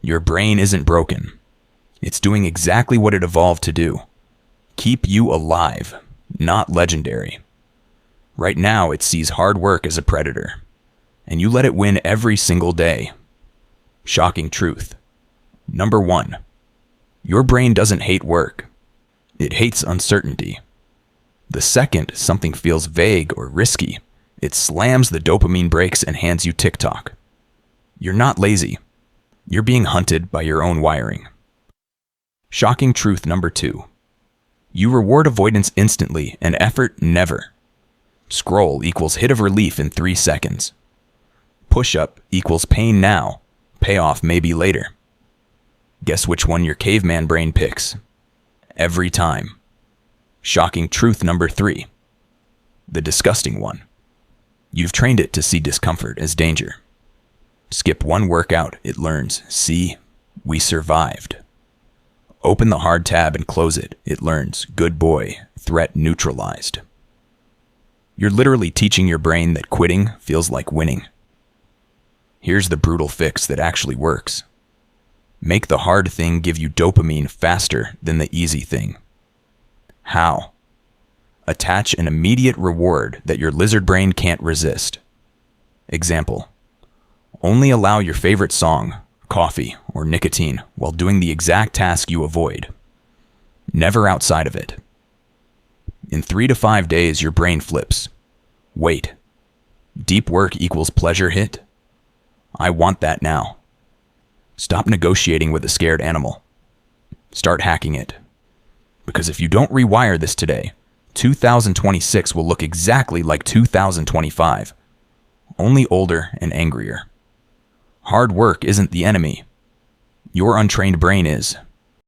Your brain isn't broken. It's doing exactly what it evolved to do. Keep you alive, not legendary. Right now, it sees hard work as a predator, and you let it win every single day. Shocking truth. Number 1. Your brain doesn't hate work. It hates uncertainty. The second something feels vague or risky, it slams the dopamine brakes and hands you TikTok. You're not lazy. You're being hunted by your own wiring. Shocking truth number 2. You reward avoidance instantly and effort never. Scroll equals hit of relief in 3 seconds. Push-up equals pain now, payoff maybe later. Guess which one your caveman brain picks? Every time. Shocking truth number 3. The disgusting one. You've trained it to see discomfort as danger. Skip one workout, it learns, see, we survived. Open the hard tab and close it, it learns, good boy, threat neutralized. You're literally teaching your brain that quitting feels like winning. Here's the brutal fix that actually works. Make the hard thing give you dopamine faster than the easy thing. How? Attach an immediate reward that your lizard brain can't resist. Example. Only allow your favorite song, coffee, or nicotine while doing the exact task you avoid. Never outside of it. In 3 to 5 days, your brain flips. Wait. Deep work equals pleasure hit? I want that now. Stop negotiating with a scared animal. Start hacking it. Because if you don't rewire this today, 2026 will look exactly like 2025, only older and angrier. Hard work isn't the enemy. Your untrained brain is.